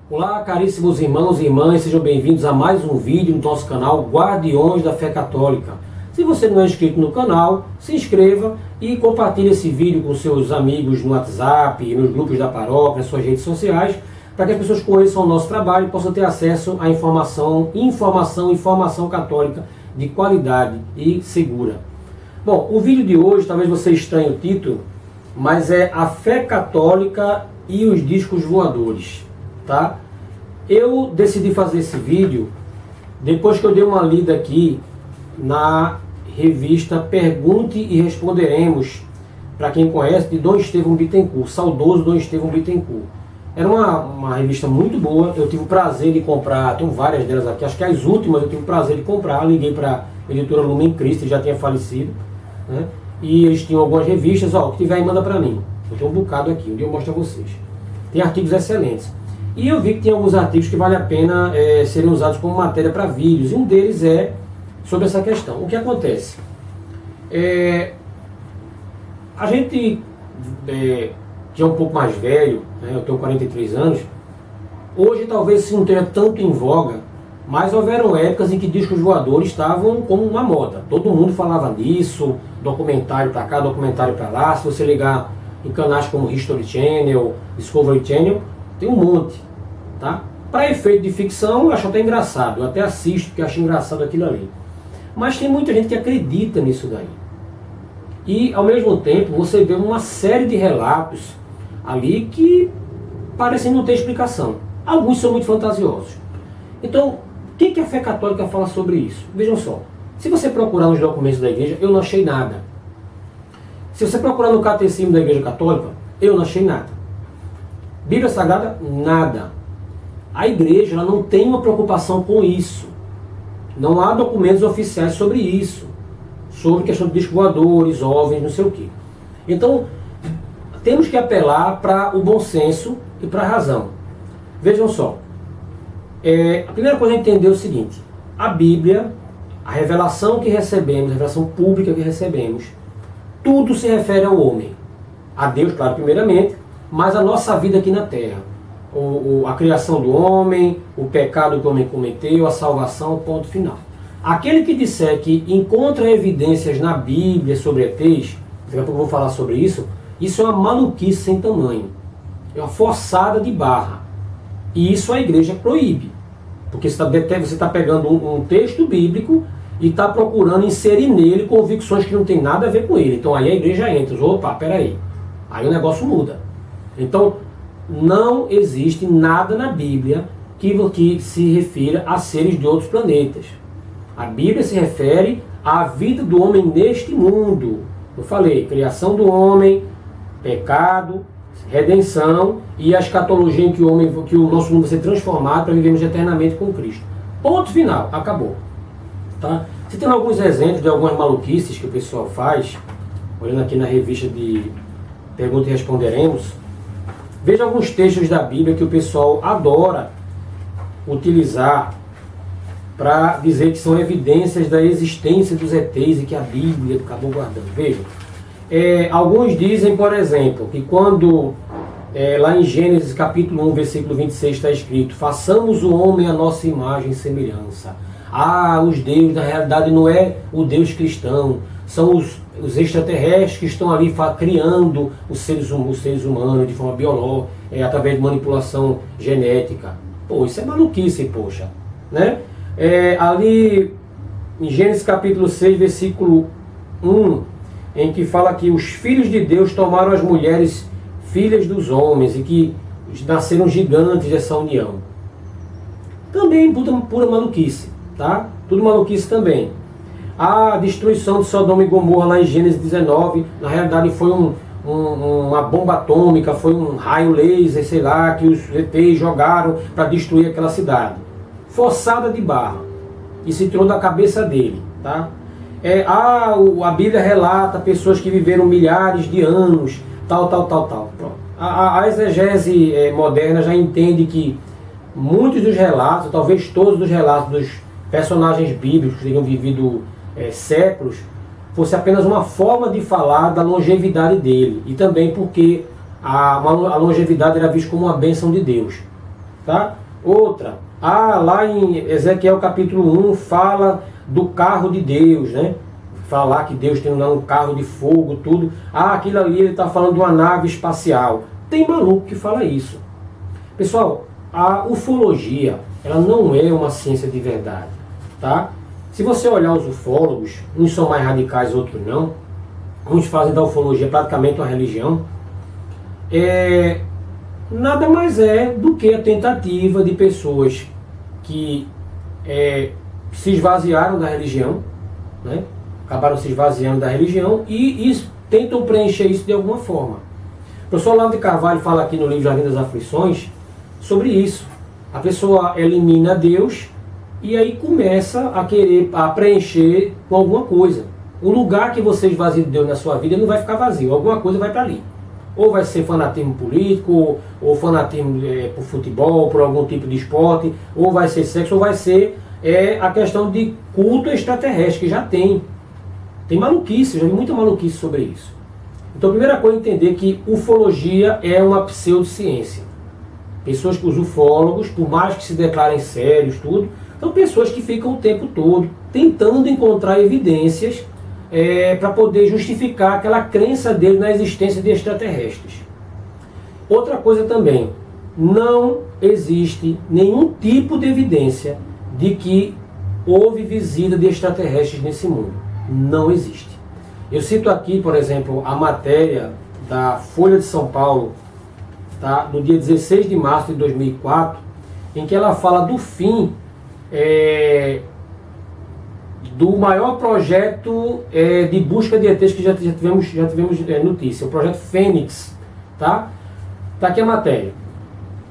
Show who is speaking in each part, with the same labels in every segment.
Speaker 1: Olá, caríssimos irmãos e irmãs, sejam bem-vindos a mais um vídeo no nosso canal Guardiões da Fé Católica. Se você não é inscrito no canal, se inscreva e compartilhe esse vídeo com seus amigos no WhatsApp, nos grupos da paróquia, nas suas redes sociais, para que as pessoas conheçam o nosso trabalho e possam ter acesso à informação católica de qualidade e segura. Bom, o vídeo de hoje, talvez você estranhe o título, mas é a fé católica e os discos voadores, tá? Eu decidi fazer esse vídeo depois que eu dei uma lida aqui na revista Pergunte e Responderemos, para quem conhece, de Dom Estevão Bittencourt, saudoso Dom Estevão Bittencourt. Era uma revista muito boa, eu tive o prazer de comprar, tenho várias delas aqui, acho que as últimas eu tive o prazer de comprar, liguei para a editora Lumen Christi, já tinha falecido, né? E eles tinham algumas revistas, ó, o que tiver aí manda para mim. Eu tenho um bocado aqui, um dia eu mostro a vocês. Tem artigos excelentes. E eu vi que tem alguns artigos que vale a pena serem usados como matéria para vídeos, e um deles é sobre essa questão. O que acontece? A gente que é um pouco mais velho, né, eu tenho 43 anos, hoje talvez isso não esteja tanto em voga, mas houveram épocas em que discos voadores estavam como uma moda. Todo mundo falava disso, documentário para cá, documentário para lá. Se você ligar em canais como History Channel, Discovery Channel, tem um monte, tá? Para efeito de ficção, eu acho até engraçado, eu até assisto porque acho engraçado aquilo ali. Mas tem muita gente que acredita nisso daí. E, ao mesmo tempo, você vê uma série de relatos ali que parecem não ter explicação. Alguns são muito fantasiosos. Então, o que a fé católica fala sobre isso? Vejam só, se você procurar nos documentos da igreja, eu não achei nada. Se você procurar no catecismo da igreja católica, eu não achei nada. Bíblia Sagrada, nada. A igreja ela não tem uma preocupação com isso. Não há documentos oficiais sobre isso. Sobre questão de discos voadores, OVNIs, não sei o quê. Então, temos que apelar para o bom senso e para a razão. Vejam só. A primeira coisa a entender é o seguinte. A Bíblia, a revelação que recebemos, a revelação pública que recebemos, tudo se refere ao homem. A Deus, claro, primeiramente, mas a nossa vida aqui na Terra. A criação do homem, o pecado que o homem cometeu, a salvação, ponto final. Aquele que disser que encontra evidências na Bíblia sobre ETs, daqui a pouco eu vou falar sobre isso, isso é uma maluquice sem tamanho. É uma forçada de barra. E isso a igreja proíbe. Porque você está pegando um texto bíblico e está procurando inserir nele convicções que não tem nada a ver com ele. Então aí a igreja entra, opa, peraí. Aí o negócio muda. Então, não existe nada na Bíblia que se refira a seres de outros planetas. A Bíblia se refere à vida do homem neste mundo. Eu falei, criação do homem, pecado, redenção e a escatologia em que o nosso mundo vai ser transformado para vivermos eternamente com Cristo. Ponto final, acabou. Tá? Você tem alguns exemplos de algumas maluquices que o pessoal faz, olhando aqui na revista de Pergunta e Responderemos. Veja alguns textos da Bíblia que o pessoal adora utilizar para dizer que são evidências da existência dos ETs e que a Bíblia acabou guardando. Vejam, alguns dizem, por exemplo, que quando lá em Gênesis capítulo 1, versículo 26 está escrito: façamos o homem à nossa imagem e semelhança. Os deuses, na realidade, não é o Deus cristão, são os extraterrestres que estão ali criando os seres humanos de forma biológica, através de manipulação genética. Pô, isso é maluquice, poxa, né? Ali em Gênesis capítulo 6, versículo 1, em que fala que os filhos de Deus tomaram as mulheres filhas dos homens e que nasceram gigantes dessa união. Também pura maluquice, tá? Tudo maluquice também. A destruição de Sodoma e Gomorra lá em Gênesis 19, na realidade foi uma bomba atômica, foi um raio laser, sei lá, que os ETs jogaram para destruir aquela cidade. Forçada de barra. E se tirou da cabeça dele, tá? A Bíblia relata pessoas que viveram milhares de anos, tal. Pronto. A exegese moderna já entende que muitos dos relatos, talvez todos os relatos dos personagens bíblicos que tenham vivido séculos, fosse apenas uma forma de falar da longevidade dele. E também porque a longevidade era vista como uma bênção de Deus. Tá? Outra, lá em Ezequiel capítulo 1 fala do carro de Deus, né? Falar que Deus tem um carro de fogo, tudo. Aquilo ali ele está falando de uma nave espacial. Tem maluco que fala isso. Pessoal, a ufologia, ela não é uma ciência de verdade, tá? Se você olhar os ufólogos, uns são mais radicais, outros não. Uns fazem da ufologia praticamente uma religião. Nada mais é do que a tentativa de pessoas que se esvaziaram da religião, né? Acabaram se esvaziando da religião e tentam preencher isso de alguma forma. O professor Olavo de Carvalho fala aqui no livro Jardim das Aflições sobre isso. A pessoa elimina Deus e aí começa a preencher com alguma coisa. O lugar que você esvazia de Deus na sua vida não vai ficar vazio, alguma coisa vai para ali. Ou vai ser fanatismo político, ou fanatismo por futebol, por algum tipo de esporte, ou vai ser sexo, ou vai ser a questão de culto extraterrestre, que já tem. Tem maluquice, já vi muita maluquice sobre isso. Então a primeira coisa é entender que ufologia é uma pseudociência. Pessoas que os ufólogos, por mais que se declarem sérios, tudo, são pessoas que ficam o tempo todo tentando encontrar evidências para poder justificar aquela crença dele na existência de extraterrestres. Outra coisa também, não existe nenhum tipo de evidência de que houve visita de extraterrestres nesse mundo. Não existe. Eu cito aqui, por exemplo, a matéria da Folha de São Paulo, tá, do dia 16 de março de 2004, em que ela fala do fim do maior projeto de busca de ETs que já tivemos notícia, o projeto Fênix. Tá aqui a matéria.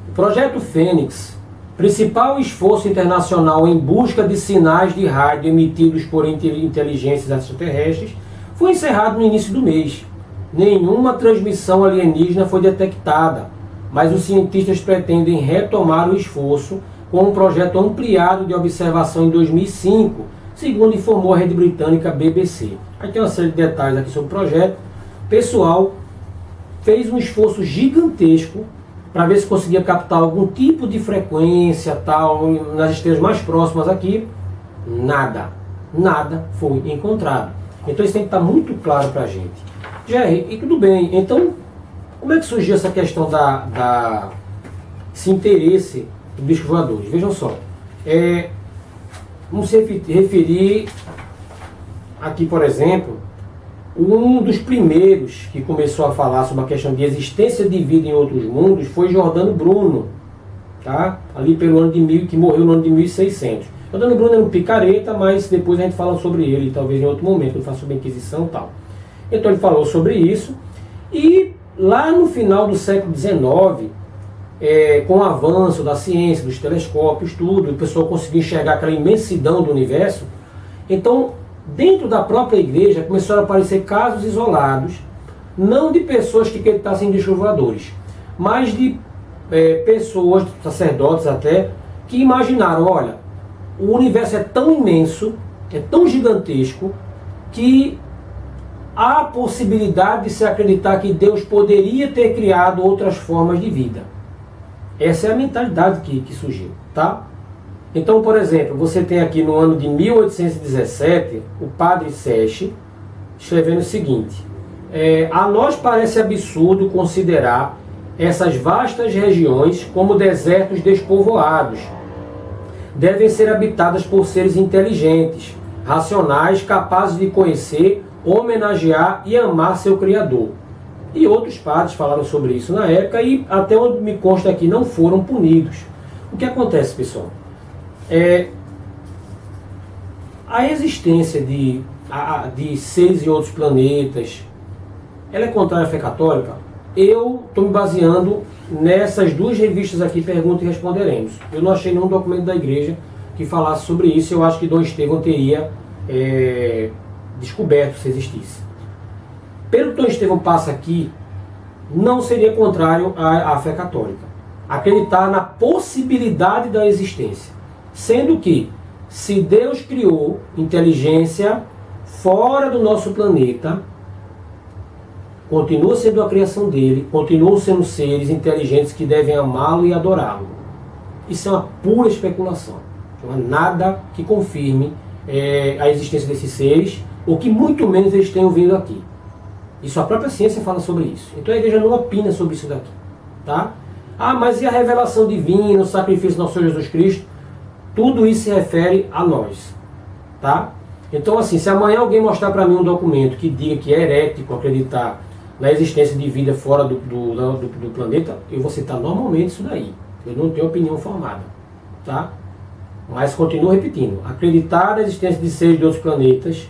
Speaker 1: O projeto Fênix, principal esforço internacional em busca de sinais de rádio emitidos por inteligências extraterrestres, foi encerrado no início do mês. Nenhuma transmissão alienígena foi detectada, mas os cientistas pretendem retomar o esforço com um projeto ampliado de observação em 2005, segundo informou a rede britânica BBC. Aí tem uma série de detalhes aqui sobre o projeto. O pessoal fez um esforço gigantesco para ver se conseguia captar algum tipo de frequência tal nas estrelas mais próximas aqui. Nada foi encontrado. Então isso tem que estar muito claro para a gente. Jerry, e tudo bem, então como é que surgiu essa questão esse interesse dos bichos voadores? Vejam só, vamos se referir aqui, por exemplo, um dos primeiros que começou a falar sobre a questão de existência de vida em outros mundos foi Giordano Bruno, tá? Ali pelo ano de 1000, que morreu no ano de 1600. Giordano Bruno era um picareta, mas depois a gente fala sobre ele, talvez em outro momento, quando fala sobre a Inquisição e tal. Então ele falou sobre isso, e lá no final do século XIX, com o avanço da ciência, dos telescópios, tudo, o pessoal conseguiu enxergar aquela imensidão do universo. Então, dentro da própria igreja, começaram a aparecer casos isolados, não de pessoas que acreditassem em bichos voadores, mas de pessoas, sacerdotes até, que imaginaram, olha, o universo é tão imenso, é tão gigantesco, que há possibilidade de se acreditar que Deus poderia ter criado outras formas de vida. Essa é a mentalidade que surgiu, tá? Então, por exemplo, você tem aqui no ano de 1817, o padre Seste escrevendo o seguinte: a nós parece absurdo considerar essas vastas regiões como desertos despovoados. Devem ser habitadas por seres inteligentes, racionais, capazes de conhecer, homenagear e amar seu Criador. E outros padres falaram sobre isso na época e, até onde me consta aqui, não foram punidos. O que acontece, pessoal? A existência de seres em outros planetas, ela é contrária à fé católica? Eu estou me baseando nessas duas revistas aqui, Pergunta e Responderemos. Eu não achei nenhum documento da igreja que falasse sobre isso. Eu acho que Dom Estevão teria descoberto se existisse. Pelo que Dom Estevão passa aqui, não seria contrário à fé católica. Acreditar na possibilidade da existência. Sendo que, se Deus criou inteligência fora do nosso planeta, continua sendo a criação dele, continuam sendo seres inteligentes que devem amá-lo e adorá-lo. Isso é uma pura especulação. Não há nada que confirme a existência desses seres, ou que muito menos eles tenham vindo aqui. Isso a própria ciência fala sobre isso. Então a igreja não opina sobre isso daqui. Tá? Ah, mas e a revelação divina, o sacrifício do nosso Senhor Jesus Cristo? Tudo isso se refere a nós. Tá? Então assim, se amanhã alguém mostrar para mim um documento que diga que é herético acreditar na existência de vida fora do planeta, eu vou citar normalmente isso daí. Eu não tenho opinião formada. Tá? Mas continuo repetindo, acreditar na existência de seres de outros planetas,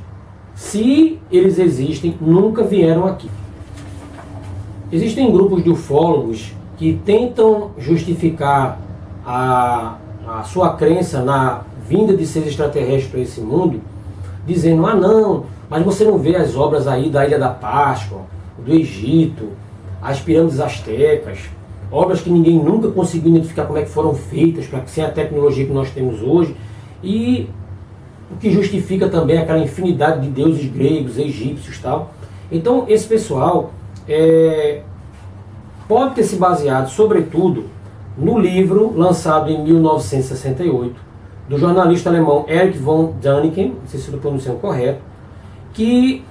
Speaker 1: se eles existem, nunca vieram aqui. Existem grupos de ufólogos que tentam justificar a sua crença na vinda de seres extraterrestres para esse mundo, dizendo, ah não, mas você não vê as obras aí da Ilha da Páscoa, do Egito, as pirâmides astecas, obras que ninguém nunca conseguiu identificar como é que foram feitas, sem a tecnologia que nós temos hoje, e o que justifica também aquela infinidade de deuses gregos, egípcios e tal. Então esse pessoal pode ter se baseado, sobretudo, no livro lançado em 1968, do jornalista alemão Erich von Däniken, não sei se estou pronunciando correto, que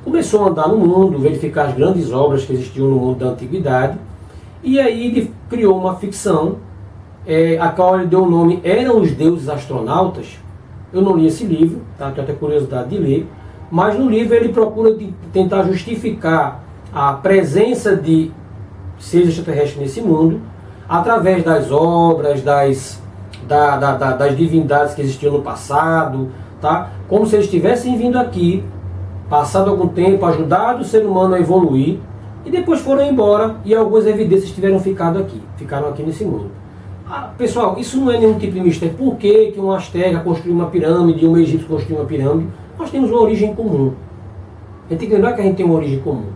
Speaker 1: começou a andar no mundo, verificar as grandes obras que existiam no mundo da antiguidade, e aí ele criou uma ficção, a qual ele deu o nome Eram os Deuses Astronautas. Eu não li esse livro, tá? Tenho até curiosidade de ler, mas no livro ele procura tentar justificar a presença de seres extraterrestres nesse mundo, através das obras, das divindades que existiam no passado, tá? Como se eles tivessem vindo aqui, passado algum tempo, ajudado o ser humano a evoluir, e depois foram embora e algumas evidências ficaram aqui nesse mundo. Pessoal, isso não é nenhum tipo de mistério. Por que um asteca construiu uma pirâmide e um egípcio construiu uma pirâmide? Nós temos uma origem comum. A gente tem que lembrar que a gente tem uma origem comum.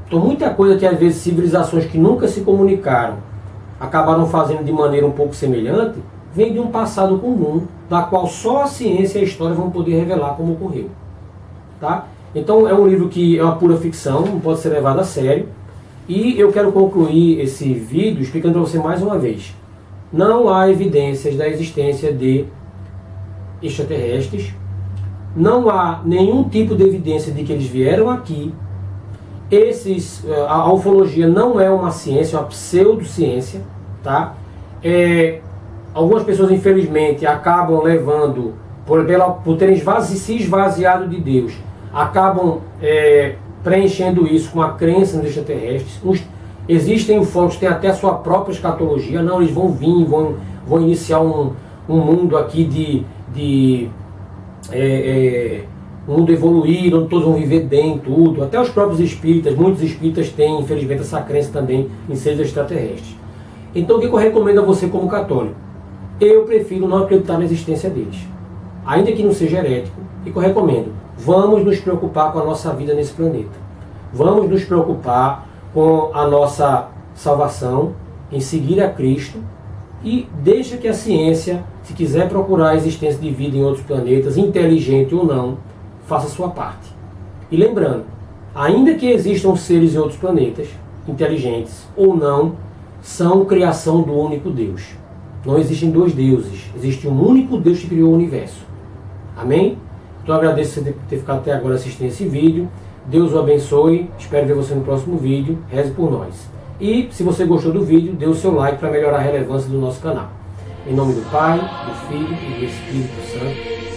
Speaker 1: Então muita coisa que às vezes civilizações que nunca se comunicaram acabaram fazendo de maneira um pouco semelhante, vem de um passado comum, da qual só a ciência e a história vão poder revelar como ocorreu. Tá? Então é um livro que é uma pura ficção, não pode ser levado a sério. E eu quero concluir esse vídeo explicando para você mais uma vez. Não há evidências da existência de extraterrestres. Não há nenhum tipo de evidência de que eles vieram aqui. A ufologia não é uma ciência, é uma pseudociência. Tá? Algumas pessoas, infelizmente, acabam levando, por terem se esvaziado de Deus, acabam preenchendo isso com a crença nos extraterrestres. Existem ufólogos que têm até a sua própria escatologia. Não, eles vão vir, vão iniciar um mundo aqui um mundo evoluído, onde todos vão viver bem, tudo. Até os próprios espíritas, muitos espíritas têm, infelizmente, essa crença também em seres extraterrestres. Então o que eu recomendo a você como católico? Eu prefiro não acreditar na existência deles. Ainda que não seja herético, o que eu recomendo? Vamos nos preocupar com a nossa vida nesse planeta. Vamos nos preocupar com a nossa salvação, em seguir a Cristo, e deixa que a ciência, se quiser procurar a existência de vida em outros planetas, inteligente ou não, faça a sua parte. E lembrando, ainda que existam seres em outros planetas, inteligentes ou não, são criação do único Deus. Não existem dois deuses, existe um único Deus que criou o universo. Amém? Então eu agradeço por ter ficado até agora assistindo esse vídeo. Deus o abençoe, espero ver você no próximo vídeo, reze por nós. E se você gostou do vídeo, dê o seu like para melhorar a relevância do nosso canal. Em nome do Pai, do Filho e do Espírito Santo.